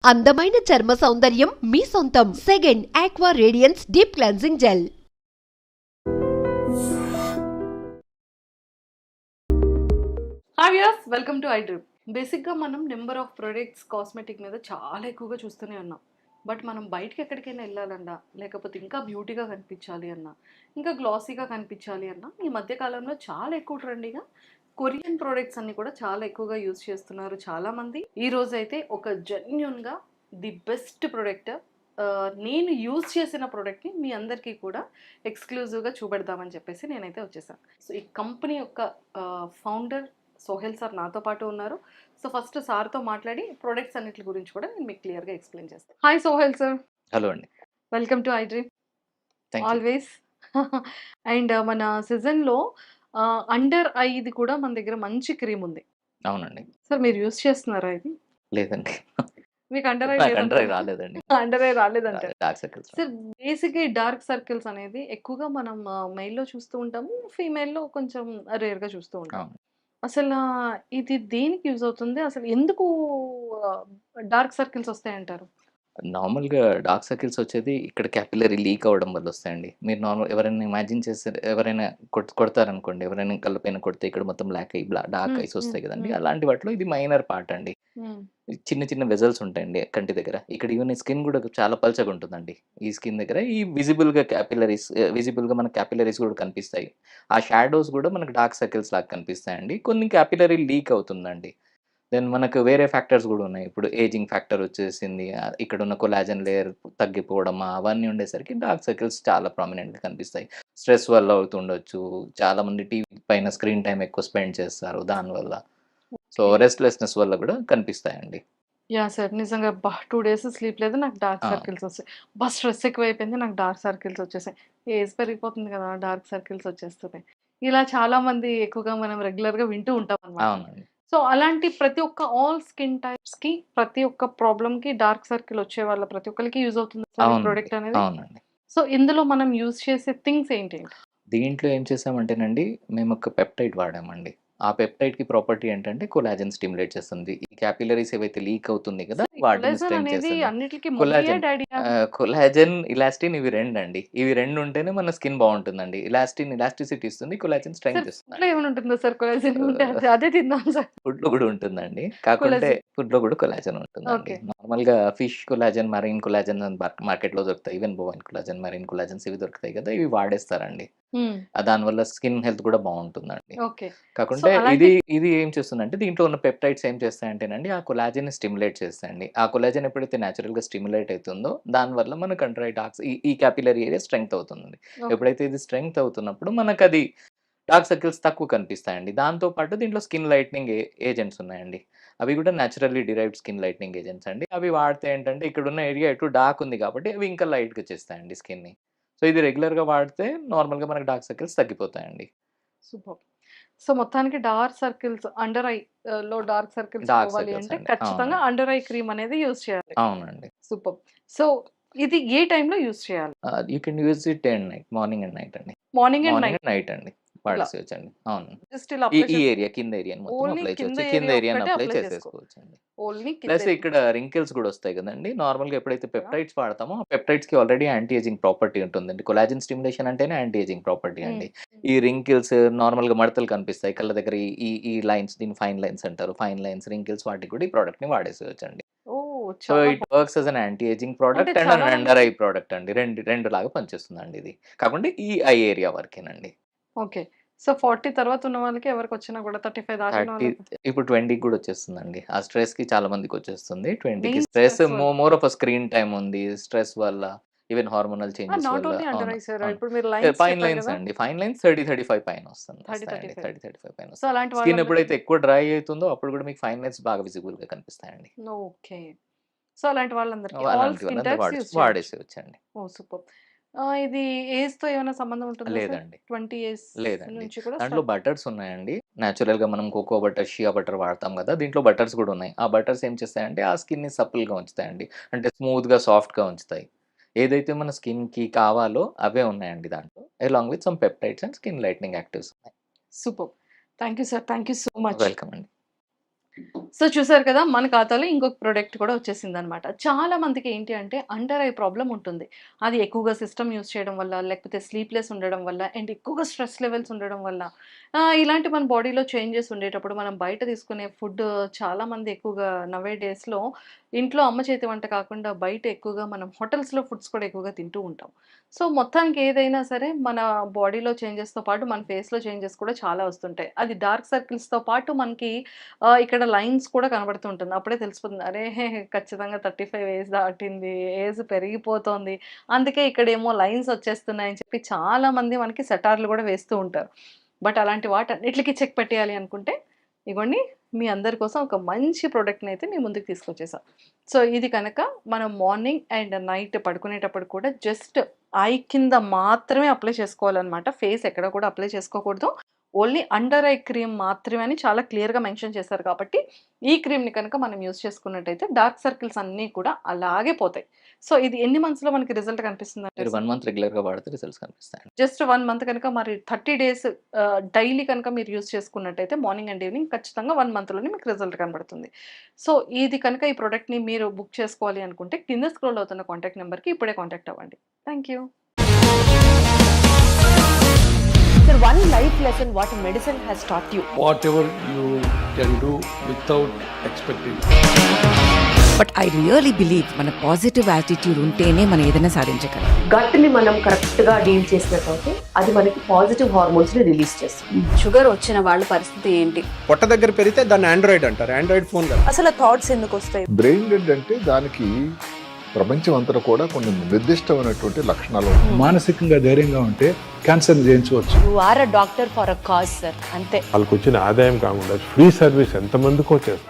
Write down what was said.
అందమైన చర్మ సౌందర్యం మీ సొంతం. Second aqua radiance deep cleansing gel. Hi viewers, welcome to I dream. బేసిక్గా మనం నెంబర్ ఆఫ్ ప్రొడక్ట్స్ కాస్మెటిక్ మీద చాలా ఎక్కువగా చూస్తూనే ఉన్నాం. బట్ మనం బయటికి ఎక్కడికైనా వెళ్ళాలన్నా, లేకపోతే ఇంకా బ్యూటీగా కనిపించాలి అన్నా, ఇంకా గ్లాసీగా కనిపించాలి అన్నా, ఈ మధ్య కాలంలో చాలా ఎక్కువ ట్రెండీగా కొరియన్ ప్రొడక్ట్స్ అన్ని కూడా చాలా ఎక్కువగా యూజ్ చేస్తున్నారు చాలామంది. ఈ రోజు అయితే ఒక జెన్యున్గా ది బెస్ట్ ప్రొడక్ట్, నేను యూజ్ చేసిన ప్రోడక్ట్ని మీ అందరికీ కూడా ఎక్స్క్లూజివ్గా చూపెడదామని చెప్పేసి నేనైతే వచ్చేసాను. సో ఈ కంపెనీ యొక్క ఫౌండర్ సోహెల్ సార్ నాతో పాటు ఉన్నారు. సో ఫస్ట్ సార్తో మాట్లాడి ప్రొడక్ట్స్ అన్నిటి గురించి కూడా నేను మీకు క్లియర్గా ఎక్స్ప్లెయిన్ చేస్తాను. Hi Sohel sir. హలో అండి. Welcome to I dream thank you. Always. And మన సీజన్లో అండర్ ఐది కూడా మన దగ్గర మంచి క్రీమ్ ఉంది. అవునండి. సార్ మీరు యూజ్ చేస్తున్నారా ఇది? లేదండి. మీకు అండర్ ఐ నాకు అండర్ ఐ రాలేదండి. అండర్ ఐ రాలేదంటే డార్క్ సర్కిల్స్. సార్ బేసిక్గా ఈ డార్క్ సర్కిల్స్ అనేది ఎక్కువగా మనం మెయిల్లో చూస్తూ ఉంటాము, ఫీమేల్లో కొంచెం రేర్గా చూస్తూ ఉంటాం. అవును. అసలు ఇది దేనికి యూజ్ అవుతుంది? అసలు ఎందుకు డార్క్ సర్కిల్స్ వస్తాయంటారు? నార్మల్‌గా డార్క్ సర్కిల్స్ వచ్చేది ఇక్కడ క్యాపిల్లరీ లీక్ అవ్వడం వల్ల వస్తాయండి. మీరు ఎవరైనా ఇమాజిన్ చేస్తే ఎవరైనా కొడతారనుకోండి. ఎవరైనా కళ్ళపైన కొడితే ఇక్కడ మొత్తం బ్లాక్ అయ్యి డార్క్ ఐస్ వస్తాయి కదండీ! అలాంటి వాటిలో ఇది మైనర్ పార్ట్ అండి. చిన్న చిన్న వెజల్స్ ఉంటాయండి కంటి దగ్గర. ఇక్కడ ఈవెన్ స్కిన్ కూడా చాలా పల్చగా ఉంటుందండి. ఈ స్కిన్ దగ్గర ఈ విజిబుల్‌గా మన క్యాపిల్లరీస్ కూడా కనిపిస్తాయి. ఆ షాడోస్ కూడా మనకు డార్క్ సర్కిల్స్ లాగా కనిపిస్తాయండి. కొన్ని క్యాపిల్లరీ లీక్ అవుతుందండి. దెన్ మనకు వేరే ఫ్యాక్టర్స్ గూడా ఉన్నాయి. ఇప్పుడు ఏజింగ్ ఫ్యాక్టర్ వచ్చేసింది. ఇక్కడున్న కొలాజన్ లేయర్ తగ్గిపోవడమా అవన్నీ ఉండేసరికి డార్క్ సర్కిల్స్ చాలా ప్రామినెంట్‌గా కనిపిస్తాయి. స్ట్రెస్ వల్ల అవుతుండొచ్చు. చాలామంది టీవీ పైన స్క్రీన్ టైమ్ ఎక్కువ స్పెండ్ చేస్తారు దానివల్ల. సో, రెస్ట్‌లెస్‌నెస్ వల్ల గూడా కనిపిస్తాయండి. యాహ్! సార్ నిజంగా 2 డేస్ స్లీప్ లేదు, నాకు డార్క్ ఆ! సర్కిల్స్ వస్తాయి. స్ట్రెస్ ఎక్కువైపోయింది, నాకు డార్క్ సర్కిల్స్ వచ్చేసాయి. ఏజ్ పెరిగిపోతుంది కదా! డార్క్ సర్కిల్స్ వచ్చేస్తున్నాయి. ఇలా చాలామంది ఎక్కువగా మనం రెగ్యులర్‌గా వింటూ ఉంటామనమాట. అవునండి. సో, అలాంటి ప్రతి ఒక్క ఆల్ స్కిన్ టైప్స్‌కి, ప్రతి ఒక్క ప్రాబ్లమ్‌కి డార్క్ సర్కిల్ వచ్చే వాళ్ళ ప్రతి ఒక్కళ్ళకి యూజ్ అవుతుందా సార్ ఈ అవునండి. ప్రొడక్ట్ అనేది? అవునండి. సో, ఇందులో మనం యూజ్ చేసే థింగ్స్ ఏంటేంటి? దీంట్లో ఏం చేసామంటేనండి, మేమొక పెప్టైడ్ వాడామండి. ఆ పెప్టైడ్‌కి ప్రాపర్టీ ఏంటంటే కొలాజన్ స్టిమ్యులేట్ చేస్తుంది. ఈ క్యాపిల్లరీస్ ఏవైతే లీక్ అవుతుంది కదా! సార్ ఈ వాటిని కొలేజన్ స్ట్రెంగ్ అనేది చేస్తుంది. అన్నిట్లికి మమ్మీయా? కొలాజన్ డ్యాడీయా? కొలాజన్, ఇలాస్టిన్ ఇవి 2 అండి. ఇవి 2 ఉంటేనే మన స్కిన్ బావుంటుందండి. ఇలాస్టిన్ ఎలాస్టిసిటీ ఇస్తుంది. కొలాజన్ సార్ స్ట్రెంగ్త్ ఫుడ్‌లో ఇస్తుందండి. ఏమైనా ఉంటుందా సార్ కొలేజన్? ఉంటే ఆహ్, అదే తిందాం సార్. ఫుడ్‌లో గూడా ఉంటుందండి. కాకుంటే కొలేజన్. ఫుడ్‌లో గూడా కొలాజన్ ఉంటుందండి. ఓకే. నార్మల్‌గా ఫిష్ కొలాజన్, మెరైన్ కొలాజన్ అని మార్కెట్‌లో దొరుకుతాయి. ఈవెన్ బోవైన్ కొలాజన్, మెరైన్ కొలాజన్స్ ఇవి దొరుకుతాయి కదా! ఇవి వాడేస్తారండి. హ్మ్. దానివల్ల స్కిన్ హెల్త్ కూడా బావుంటుందండి. ఓకే. సో, కాకుంటే అలాంటి ఇది ఏం చేస్తుందంటే దీంట్లో ఉన్న పెప్టైడ్స్ ఏం చేస్తాయంటేనండి ఆ కొలాజన్‌ని స్టిమ్యులేట్ చేస్తాయండి. ఆ కొలాజన్ ఎప్పుడైతే నేచురల్‌గా స్టిమ్యులేట్ అయితుందో దానివల్ల మనకు అండర్ ఐ డార్క్స్ ఈ క్యాపిల్లరీ ఏరియా స్ట్రెంగ్త్ అవుతుందండి. ఓకే. ఎప్పుడైతే ఇది స్ట్రెంగ్త్ అవుతున్నప్పుడు మనకది డార్క్ సర్కిల్స్ తక్కువ కనిపిస్తాయండి. దాంతో పాటు దీంట్లో స్కిన్ లైట్నింగ్ ఏజెంట్స్ ఉన్నాయండి. అవి కూడా naturally derived skin lightning agents అండి. అవి వాడితే ఏంటంటే ఇక్కడున్న ఏరియా ఎటు డార్క్ ఉంది కాబట్టి అవి ఇంకా లైట్‌గా చేస్తాయండి స్కిన్‌ని. సో, ఇది రెగ్యులర్‌గా వాడితే నార్మల్‌గా మనకు డార్క్ సర్కిల్స్ తగ్గిపోతాయండి. సూపర్బ్. సో, మొత్తానికి డార్క్ సర్కిల్స్ అండర్ ఐ లో డార్క్ సర్కిల్స్ డార్క్ పోవాలి సర్కిల్స్ అంటే అండి. ఖచ్చితంగా అవునండి. అండర్ ఐ క్రీమ్ అనేది యూజ్ చేయాలి. అవునండి. సూపర్బ్. సో, ఇది ఏ టైంలో యూజ్ చేయాలి? You can use it day and night. Morning and night అండి. Morning and morning night and night అండి. ఇలా వాడేసేయొచ్చండి. అవును. జస్ట్ ఇలా ఈ అప్లై ఈ చేసి ఏరియా కింద ఏరియాని మొత్తం ఓన్లీ అప్లై కింద చేయొచ్చు. కింద ఏరియా ఏరియాని ఒక్కటే అప్లై అప్లై చేసుకో. చేసేసుకోవచ్చండి. ఓన్లీ కింద ప్లస్ ఏరియా. ఇక్కడ రింకిల్స్ గూడా ఒస్తాయి గదండీ! నార్మల్‌గా ఎప్పుడైతే పెప్టైడ్స్ వాడతామో, ఆ పెప్టైడ్స్‌కి ఆల్రెడీ యాంటీ ఏజింగ్ ప్రాపర్టీ ఉంటుందండి. కొలాజన్ స్టిమ్యులేషన్ అంటేనే యాంటీ ఏజింగ్ ప్రాపర్టీ హ్మ్. అండి. ఈ రింకిల్స్ నార్మల్‌గా మడతలు కనిపిస్తాయి. కళ్ళ దగ్గర ఈ ఈ ఈ లైన్స్ దీన్ని ఫైన్ లైన్స్ అంటారు. ఫైన్ లైన్స్, రింకిల్స్ వాటికి కూడా ఈ ప్రొడక్ట్‌ని వాడేసేయొచ్చండి. ఓహ్! సో, చాలా ఇట్ వర్క్స్ బాగుంది. యాస్ అన్ యాంటీ ఏజింగ్ అంటే ప్రొడక్ట్ అండ్ చాలా అన్ అండర్ ఐ మందికి ప్రొడక్ట్ అండి. రెండు లాగా పనిచేస్తుందండి ఇది. కాకుంటే ఈ ఐ ఏరియా వరకేనండి. ఓకే. సో, 40 తర్వాత ఉన్న వాళ్ళకి ఎవరికొచ్చినా కూడా 35 దాటిన 30 వాళ్ళకి ఇప్పుడు 20కి గూడా వచ్చేస్తుందండి. ఆ స్ట్రెస్‌కి చాలా మందికొచ్చేస్తుంది. 20కి మెయిన్ స్ట్రెస్ స్ట్రెస్ వల్ల. More of a screen time ఉంది. స్ట్రెస్ వల్ల, ఈవెన్ హార్మోనల్ చేంజెస్ నాట్ వల్ల ఓన్లీ అండర్ అవును. I sir. అవును. ఇప్పుడు మీరు లైన్స్ ఫైన్ చెప్పారు లైన్స్ కదా! అండి. ఫైన్ లైన్స్ 30, 35 పైన 30, వస్తాయండి. 35. 30, 35 పైన సో, వస్తాయి. అలాంటి స్కిన్ వాళ్ళందరికీ ఎప్పుడైతే ఎక్కువ డ్రై అయితుందో అప్పుడు గూడా మీకు ఫైన్ లైన్స్ బాగా విజిబుల్‌గా కనిపిస్తాయండి. ఓకే. సో, అలాంటి వాళ్ళందరికీ ఆల్ అలాంటి స్కిన్ వాళ్ళందరూ టైప్స్ యూజ్ చేయొచ్చు. వాడేసేయొచ్చండి. ఓహ్! సూపర్బ్. ఇది ఏజ్‌తో ఏమైనా సంబంధం ఉంటుందా సార్? లేదండి. 20 ఇయర్స్ లేదండి. నుంచి కూడా దాంట్లో స్టార్ట్. బటర్స్ ఉన్నాయండి. నేచురల్‌గా మనం కోకో బటర్, షియా బటర్ వాడతాం గదా! దీంట్లో బటర్స్ గూడా ఉన్నాయి. ఆ బటర్స్ ఏం చేస్తాయంటే ఆ స్కిన్‌ని సపుల్‌గా ఉంచుతాయండి. అంటే స్మూత్‌గా, సాఫ్ట్‌గా ఉంచుతాయి. ఏదైతే మన స్కిన్‌కి కావాలో అవే ఉన్నాయండి దాంట్లో. Along with some peptides and skin lightening actives ఉన్నాయి. Superb. Thank you sir. Thank you so much. Welcome అండి. సో చూసారు కదా, మన ఖాతాలో ఇంకొక ప్రోడక్ట్ కూడా వచ్చేసింది అనమాట. చాలా మందికి ఏంటి అంటే అండర్ ఐ ప్రాబ్లం ఉంటుంది. అది ఎక్కువగా సిస్టమ్ యూస్ చేయడం వల్ల, లేకపోతే స్లీప్లెస్ ఉండడం వల్ల, అండ్ ఎక్కువగా స్ట్రెస్ లెవెల్స్ ఉండడం వల్ల, ఇలాంటి మన బాడీలో చేంజెస్ ఉండేటప్పుడు మనం బయట తీసుకునే ఫుడ్ చాలా మంది ఎక్కువగా నవే డేస్లో ఇంట్లో అమ్మ చేతి వంట కాకుండా బయట ఎక్కువగా మనం హోటల్స్లో ఫుడ్స్ కూడా ఎక్కువగా తింటూ ఉంటాం. సో మొత్తానికి ఏదైనా సరే మన బాడీలో చేంజెస్తో పాటు మన ఫేస్లో చేంజెస్ కూడా చాలా వస్తుంటాయి. అది డార్క్ సర్కిల్స్తో పాటు మనకి ఇక్కడ లైన్స్ కూడా కనబడుతుంటుంది. అప్పుడే తెలిసిపోతుంది. అరే! ఖచ్చితంగా 35 ఏజ్ దాటింది. ఏజ్ పెరిగిపోతోంది. అందుకే ఇక్కడేమో లైన్స్ వచ్చేస్తున్నాయని చెప్పి చాలామంది మనకి సెటార్లు కూడా వేస్తూ ఉంటారు. బట్ అలాంటి వాటన్నిటికి చెక్ పెట్టేయాలి అనుకుంటే ఇగోండి, మీ అందరి కోసం ఒక మంచి ప్రోడక్ట్‌ని అయితే మీ ముందుకు తీసుకొచ్చేసా. సో ఇది కనుక మనం మార్నింగ్ అండ్ నైట్ పడుకునేటప్పుడు కూడా జస్ట్ ఐ కింద మాత్రమే అప్లై చేసుకోవాలన్నమాట. ఫేస్ ఎక్కడ కూడా అప్లై చేసుకోకూడదు. ఓన్లీ అండర్ ఐ క్రీమ్ మాత్రమే అని చాలా క్లియర్‌గా మెన్షన్ చేశారు కాబట్టి, ఈ క్రీమ్‌ని కనుక మనం యూజ్ చేసుకున్నట్టయితే డార్క్ సర్కిల్స్ అన్నీ కూడా అలాగే పోతాయి. సో ఇది ఎన్ని మంత్స్‌లో మనకి రిజల్ట్ కనిపిస్తుందంటే మీరు 1 మంత్ రెగ్యులర్‌గా వాడితే రిజల్ట్స్ కనిపిస్తాయండి. జస్ట్ 1 మంత్ కనుక మరి 30 డేస్ డైలీ కనుక మీరు యూజ్ చేసుకున్నట్టయితే మార్నింగ్ అండ్ ఈవినింగ్ ఖచ్చితంగా 1 మంత్‌లోనే మీకు రిజల్ట్ కనబడుతుంది. సో ఇది కనుక ఈ ప్రొడక్ట్‌ని మీరు బుక్ చేసుకోవాలి అనుకుంటే కింద స్క్రోల్ అవుతున్న కాంటాక్ట్ నెంబర్‌కి ఇప్పుడే కాంటాక్ట్ అవ్వండి. Thank you. Sir, one life lesson what medicine has taught you. whatever you can do without expecting. But I really believe మన పాజిటివ్ యాటిట్యూడ్ ఉంటేనే మనం ఏదైనా సాధించగలం. గట్ని మనం కరెక్ట్గా డీల్ చేసినట్లయితే అది మనకి పాజిటివ్ హార్మోన్స్ని రిలీజ్ చేస్తుంది. షుగర్ వచ్చిన వాళ్ళ పరిస్థితి ఏంటి? పొట్ట దగ్గర పెరిగితే దాన్ని ఆండ్రాయిడ్ అంటారు. ఆండ్రాయిడ్ ఫోన్ కదా. అసలు థాట్స్ ఎందుకు వస్తాయి? బ్రెయిన్ డెడ్ అంటే దానికి ప్రపంచం అంతా కూడా కొన్ని నిర్దిష్టమైనటువంటి లక్షణాలు ఉన్నాయి. మానసికంగా ధైర్యంగా ఉంటే క్యాన్సర్ జయించవచ్చు. You are a doctor for a cause sir, అంతే. వాళ్ళకి వచ్చిన ఆదాయం కాకుండా ఫ్రీ సర్వీస్ ఎంతమందికో చేస్తుంది.